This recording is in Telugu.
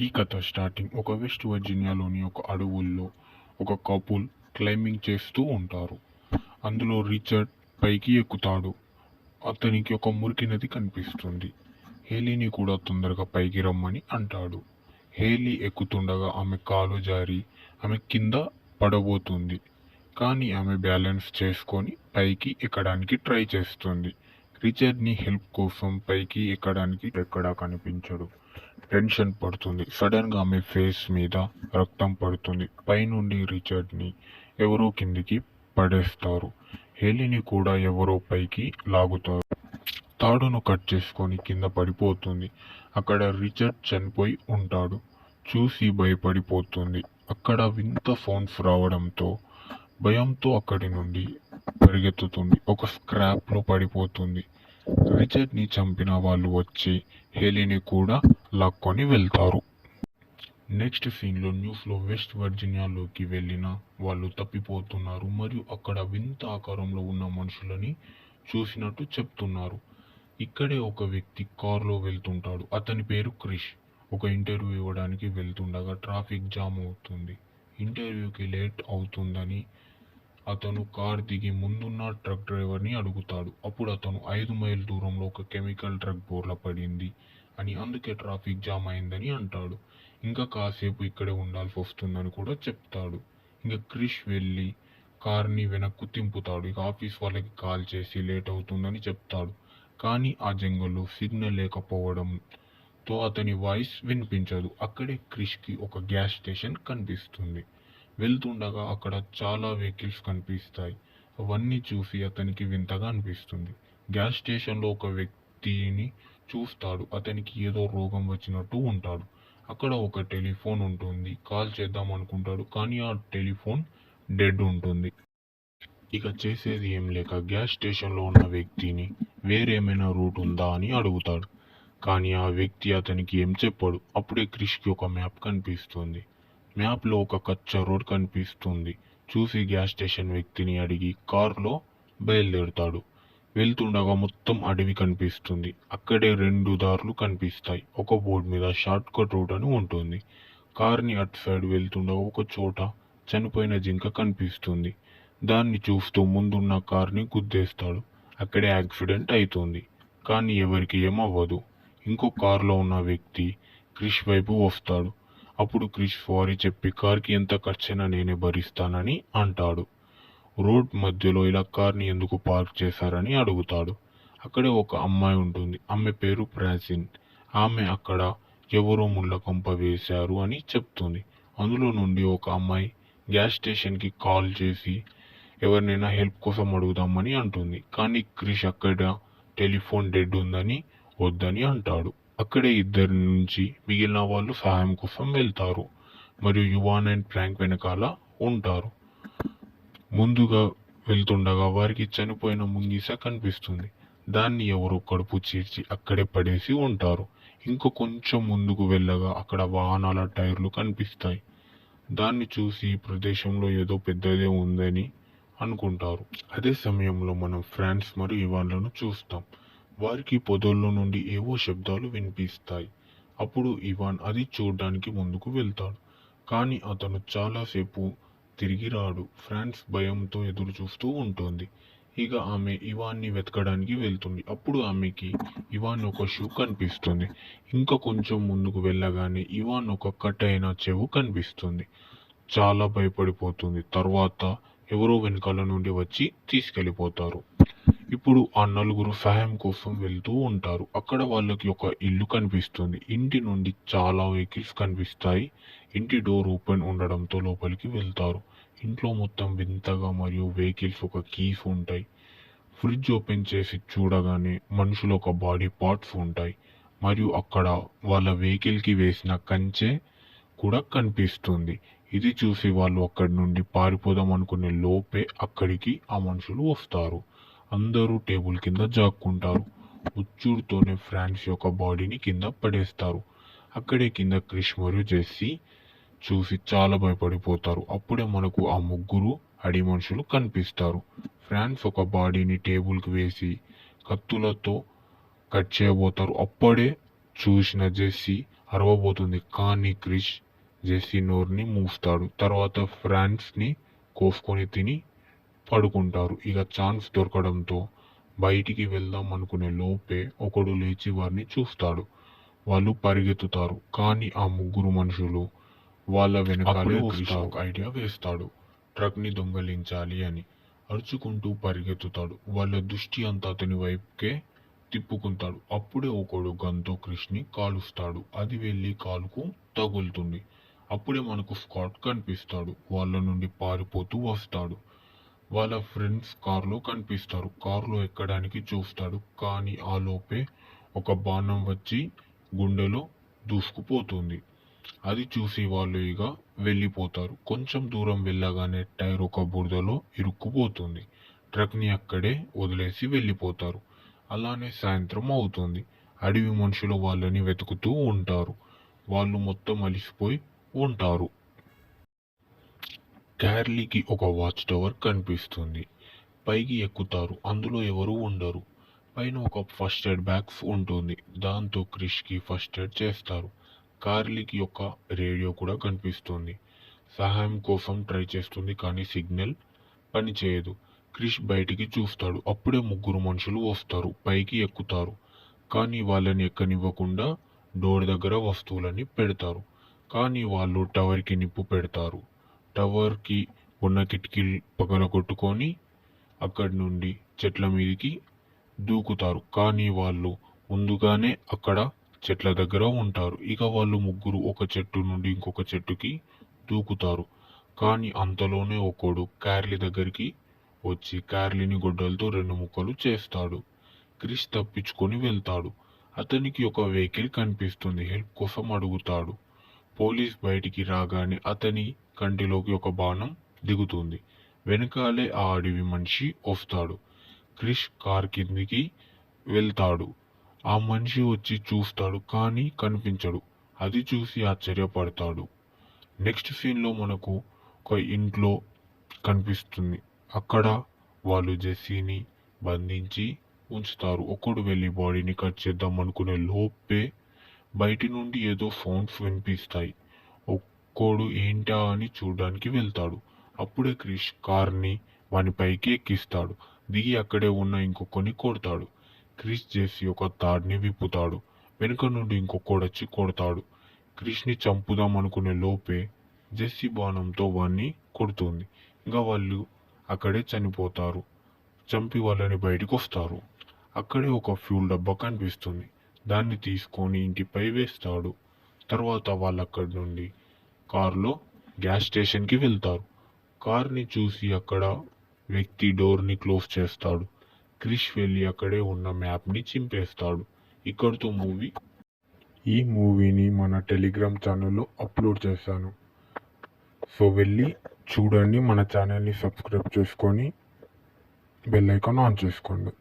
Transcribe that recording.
ఈ కథ స్టార్టింగ్ ఒక వెస్ట్ వర్జీనియాలోని ఒక అడవుల్లో ఒక కపుల్ క్లైంబింగ్ చేస్తూ ఉంటారు. అందులో రిచర్డ్ పైకి ఎక్కుతాడు. అతనికి ఒక మురికి నది కనిపిస్తుంది. హేలీని కూడా తొందరగా పైకి రమ్మని అంటాడు. హేలీ ఎక్కుతుండగా ఆమె కాలు జారి ఆమె కింద పడబోతుంది. కానీ ఆమె బ్యాలెన్స్ చేసుకొని పైకి ఎక్కడానికి ట్రై చేస్తుంది. రిచర్డ్ని హెల్ప్ కోసం పైకి ఎక్కడానికి ఎక్కడా కనిపించడు. టెన్షన్ పడుతుంది. సడన్ గా ఆమె ఫేస్ మీద రక్తం పడుతుంది. పైనుండి రిచర్డ్ ని ఎవరో కిందికి పడేస్తారు. హేలీని కూడా ఎవరో పైకి లాగుతారు. తాడును కట్ చేసుకొని కింద పడిపోతుంది. అక్కడ రిచర్డ్ చనిపోయి ఉంటాడు. చూసి భయపడిపోతుంది. అక్కడ వింత సౌండ్స్ రావడంతో భయంతో అక్కడి నుండి పరిగెత్తుతుంది. ఒక స్క్రాప్ లో పడిపోతుంది. రిచర్డ్ ని చంపిన వాళ్ళు వచ్చి హేలీని కూడా లాక్కొని వెళ్తారు. నెక్స్ట్ సీన్ లో న్యూస్ లో వెస్ట్ వర్జీనియాలోకి వెళ్ళిన వాళ్ళు తప్పిపోతున్నారు మరియు అక్కడ వింత ఆకారంలో ఉన్న మనుషులని చూసినట్టు చెప్తున్నారు. ఇక్కడే ఒక వ్యక్తి కారులో వెళ్తుంటాడు. అతని పేరు క్రిష్. ఒక ఇంటర్వ్యూ ఇవ్వడానికి వెళ్తుండగా ట్రాఫిక్ జామ్ అవుతుంది. ఇంటర్వ్యూకి లేట్ అవుతుందని అతను కార్ దిగి ముందున్న ట్రక్ డ్రైవర్ని అడుగుతాడు. అప్పుడు అతను 5 మైల్ దూరంలో ఒక కెమికల్ డ్రగ్ బోర్ల పడింది అని, అందుకే ట్రాఫిక్ జామ్ అయిందని అంటాడు. ఇంకా కాసేపు ఇక్కడే ఉండాల్సి వస్తుందని కూడా చెప్తాడు. ఇంకా క్రిష్ వెళ్ళి కార్ని వెనక్కు తింపుతాడు. ఇక ఆఫీస్ వాళ్ళకి కాల్ చేసి లేట్ అవుతుందని చెప్తాడు. కానీ ఆ జంగల్లో సిగ్నల్ లేకపోవడంతో అతని వాయిస్ వినిపించదు. అక్కడే క్రిష్కి ఒక గ్యాస్ స్టేషన్ కనిపిస్తుంది. వెళ్తుండగా అక్కడ చాలా వెహికల్స్ కనిపిస్తాయి. అవన్నీ చూసి అతనికి వింతగా అనిపిస్తుంది. గ్యాస్ స్టేషన్లో ఒక వ్యక్తిని చూస్తాడు. అతనికి ఏదో రోగం వచ్చినట్టు ఉంటాడు. అక్కడ ఒక టెలిఫోన్ ఉంటుంది. కాల్ చేద్దాం అనుకుంటాడు కానీ ఆ టెలిఫోన్ డెడ్ ఉంటుంది. ఇక చేసేది ఏం లేక గ్యాస్ స్టేషన్లో ఉన్న వ్యక్తిని వేరేమైనా రూట్ ఉందా అని అడుగుతాడు. కానీ ఆ వ్యక్తి అతనికి ఏం చెప్పాడు. అప్పుడే క్రిష్కి ఒక మ్యాప్ కనిపిస్తుంది. మ్యాప్లో ఒక కచ్చా రోడ్ కనిపిస్తుంది. చూసి గ్యాస్ స్టేషన్ వ్యక్తిని అడిగి కారులో బయలుదేరుతాడు. వెళ్తుండగా మొత్తం అడవి కనిపిస్తుంది. అక్కడే 2 దారులు కనిపిస్తాయి. ఒక బోర్డు మీద షార్ట్ కట్ రూట్ అని ఉంటుంది. కార్ని అటు సైడ్ వెళ్తుండగా ఒక చోట చనిపోయిన జింక కనిపిస్తుంది. దాన్ని చూస్తూ ముందున్న కార్ని గుద్దేస్తాడు. అక్కడే యాక్సిడెంట్ అవుతుంది. కానీ ఎవరికి ఏమవ్వదు. ఇంకో కారులో ఉన్న వ్యక్తి క్రిష్ వైపు వస్తాడు. అప్పుడు క్రిష్ సారీ చెప్పి కార్కి ఎంత ఖర్చైనా నేనే భరిస్తానని అంటాడు. రోడ్ మధ్యలో ఇలా కార్ని ఎందుకు పార్క్ చేశారని అడుగుతాడు. అక్కడే ఒక అమ్మాయి ఉంటుంది. ఆమె పేరు ప్రాచిన్. ఆమె అక్కడ ఎవరో ముళ్ళ కంప వేశారు అని చెప్తుంది. అందులో నుండి ఒక అమ్మాయి గ్యాస్ స్టేషన్కి కాల్ చేసి ఎవరినైనా హెల్ప్ కోసం అడుగుదామని అంటుంది. కానీ క్రిష్ అక్కడ టెలిఫోన్ డెడ్ ఉందని వద్దని అంటాడు. అక్కడే ఇద్దరి నుంచి మిగిలిన వాళ్ళు సహాయం కోసం వెళ్తారు మరియు యువాన్ అండ్ ఫ్రాంక్ వెనకాల ఉంటారు. ముందుగా వెళ్తుండగా వారికి చనిపోయిన ముంగిస కనిపిస్తుంది. దాన్ని ఎవరో కడుపు చీల్చి అక్కడే పడేసి ఉంటారు. ఇంకో కొంచెం ముందుకు వెళ్ళగా అక్కడ వాహనాల టైర్లు కనిపిస్తాయి. దాన్ని చూసి ఈ ప్రదేశంలో ఏదో పెద్దదే ఉందని అనుకుంటారు. అదే సమయంలో మనం ఫ్రాన్స్ మరియు ఇవాన్లను చూస్తాం. వారికి పొదల్లో నుండి ఏవో శబ్దాలు వినిపిస్తాయి. అప్పుడు ఇవాన్ అది చూడడానికి ముందుకు వెళ్తాడు. కానీ అతను చాలాసేపు తిరిగి రాడు. ఫ్రాన్స్ భయంతో ఎదురు చూస్తూ ఉంటుంది. ఇక ఆమె ఇవాన్ని వెతకడానికి వెళ్తుంది. అప్పుడు ఆమెకి ఇవాన్ ఒక షూ కనిపిస్తుంది. ఇంకా కొంచెం ముందుకు వెళ్ళగానే ఇవాన్ ఒక కట్ అయిన చెవు కనిపిస్తుంది. చాలా భయపడిపోతుంది. తర్వాత ఎవరో వెనకాల నుండి వచ్చి తీసుకెళ్లిపోతారు. ఇప్పుడు ఆ నలుగురు సహాయం కోసం వెళ్తూ ఉంటారు. అక్కడ వాళ్ళకి ఒక ఇల్లు కనిపిస్తుంది. ఇంటి నుండి చాలా వెహికల్స్ కనిపిస్తాయి. ఇంటి డోర్ ఓపెన్ ఉండడంతో లోపలికి వెళ్తారు. ఇంట్లో మొత్తం వింతగా మరియు వెహికల్స్ ఒక కీస్ ఉంటాయి. ఫ్రిడ్జ్ ఓపెన్ చేసి చూడగానే మనుషుల ఒక బాడీ పార్ట్స్ ఉంటాయి మరియు అక్కడ వాళ్ళ వెహికల్కి వేసిన కంచె కూడా కనిపిస్తుంది. ఇది చూసి వాళ్ళు అక్కడి నుండి పారిపోదాం అనుకునే లోపే అక్కడికి ఆ మనుషులు వస్తారు. అందరూ టేబుల్ కింద జాక్కుంటారు. ఉచ్చుడుతోనే ఫ్రాన్స్ యొక్క బాడీని కింద పడేస్తారు. అక్కడే కింద క్రిష్ మరియు జెస్సీ చూసి చాలా భయపడిపోతారు. అప్పుడే మనకు ఆ ముగ్గురు అడి మనుషులు కనిపిస్తారు. ఫ్రాన్స్ ఒక బాడీని టేబుల్కి వేసి కత్తులతో కట్ చేయబోతారు. అప్పుడే చూసిన జెస్సీ అరవబోతుంది. కానీ క్రిష్ జెస్సీ నోరుని మూస్తాడు. తర్వాత ఫ్రాన్స్ని కోసుకొని తిని పడుకుంటారు. ఇక ఛాన్స్ దొరకడంతో బయటికి వెళ్దాం అనుకునే లోపే ఒకడు లేచి వారిని చూస్తాడు. వాళ్ళు పరిగెత్తుతారు. కానీ ఆ ముగ్గురు మనుషులు వాళ్ళ వెనకాలే వస్తారు. ఒక ఐడియా వేస్తాడు, ట్రక్ని దొంగలించాలి అని. అరుచుకుంటూ పరిగెత్తుతాడు. వాళ్ళ దృష్టి అంతా అతని వైపుకే తిప్పుకుంటాడు. అప్పుడే ఒకడు గన్తో క్రిష్ని కాలుస్తాడు. అది వెళ్ళి కాలుకు తగులుతుంది. అప్పుడే మనకు స్కాట్ కనిపిస్తాడు. వాళ్ళ నుండి పారిపోతూ వస్తాడు. వాళ్ళ ఫ్రెండ్స్ కారులో కనిపిస్తారు. కారులో ఎక్కడానికి చూస్తాడు. కానీ ఆ లోపే ఒక బాణం వచ్చి గుండెలో దూసుకుపోతుంది. అది చూసి వాళ్ళు ఇక వెళ్ళిపోతారు. కొంచెం దూరం వెళ్ళగానే టైర్ ఒక బురదలో ఇరుక్కుపోతుంది. ట్రక్ని అక్కడే వదిలేసి వెళ్ళిపోతారు. అలానే సాయంత్రం అవుతుంది. అడవి మనుషులు వాళ్ళని వెతుకుతూ ఉంటారు. వాళ్ళు మొత్తం అలిసిపోయి ఉంటారు. క్యార్లీకి ఒక వాచ్ టవర్ కనిపిస్తుంది. పైకి ఎక్కుతారు. అందులో ఎవరూ ఉండరు. పైన ఒక ఫస్ట్ ఎయిడ్ బాక్స్ ఉంటుంది. దాంతో క్రిష్కి ఫస్ట్ ఎయిడ్ చేస్తారు. కార్లీకి ఒక రేడియో కూడా కనిపిస్తుంది. సహాయం కోసం ట్రై చేస్తుంది, కానీ సిగ్నల్ పనిచేయదు. క్రిష్ బయటికి చూస్తాడు. అప్పుడే ముగ్గురు మనుషులు వస్తారు. పైకి ఎక్కుతారు. కానీ వాళ్ళని ఎక్కనివ్వకుండా డోర్ దగ్గర వస్తువులని పెడతారు. కానీ వాళ్ళు టవర్కి నిప్పు పెడతారు. టవర్కి ఉన్న కిటికీలు పగలగొట్టుకొని అక్కడి నుండి చెట్ల మీదకి దూకుతారు. కానీ వాళ్ళు ముందుగానే అక్కడ చెట్ల దగ్గర ఉంటారు. ఇక వాళ్ళు ముగ్గురు ఒక చెట్టు నుండి ఇంకొక చెట్టుకి దూకుతారు. కానీ అంతలోనే ఒకడు క్యార్లీ దగ్గరికి వచ్చి క్యార్లీని గొడ్డలతో 2 ముక్కలు చేస్తాడు. క్రిష్ తప్పించుకొని వెళ్తాడు. అతనికి ఒక వెహికల్ కనిపిస్తుంది. హెల్ప్ కోసం అడుగుతాడు. పోలీస్ బయటికి రాగానే అతని కంటిలోకి ఒక బాణం దిగుతుంది. వెనకాలే ఆ అడవి మనిషి వస్తాడు. క్రిష్ కార్ కిందికి వెళ్తాడు. ఆ మనిషి వచ్చి చూస్తాడు, కానీ కనిపించడు. అది చూసి ఆశ్చర్యపడతాడు. నెక్స్ట్ సీన్లో మనకు ఒక ఇంట్లో కనిపిస్తుంది. అక్కడ వాళ్ళు జెస్సీని బంధించి ఉంచుతారు. ఒకడు వెళ్ళి బాడీని కట్ చేద్దాం అనుకునే లోపే బయటి నుండి ఏదో సౌండ్స్ వినిపిస్తాయి. ఒక్కోడు ఏంటా అని చూడడానికి వెళ్తాడు. అప్పుడే క్రిష్ కార్ని వాని పైకి ఎక్కిస్తాడు. దిగి అక్కడే ఉన్న ఇంకొకరిని కొడతాడు. క్రిష్ జెస్సీ ఒక తాడ్ని విప్పుతాడు. వెనుక నుండి ఇంకొకడొచ్చి కొడతాడు. క్రిష్ని చంపుదాం అనుకునే లోపే జెస్సీ బాణంతో వాణ్ణి కొడుతుంది. ఇంకా వాళ్ళు అక్కడే చనిపోతారు. చంపి వాళ్ళని బయటికి వస్తారు. అక్కడే ఒక ఫ్యూల్ డబ్బా కనిపిస్తుంది. దాన్ని తీసుకొని ఇంటిపై వేస్తాడు. తర్వాత వాళ్ళు అక్కడి నుండి కారులో గ్యాస్ స్టేషన్కి వెళ్తారు. కార్ని చూసి అక్కడ వ్యక్తి డోర్ని క్లోజ్ చేస్తాడు. క్రిష్ వెళ్ళి అక్కడే ఉన్న మ్యాప్ని చింపేస్తాడు. ఇక్కడితో ఈ మూవీని మన టెలిగ్రామ్ ఛానల్లో అప్లోడ్ చేశాను. సో వెళ్ళి చూడండి. మన ఛానల్ని సబ్స్క్రైబ్ చేసుకొని బెల్ ఐకాన్ ఆన్ చేసుకోండి.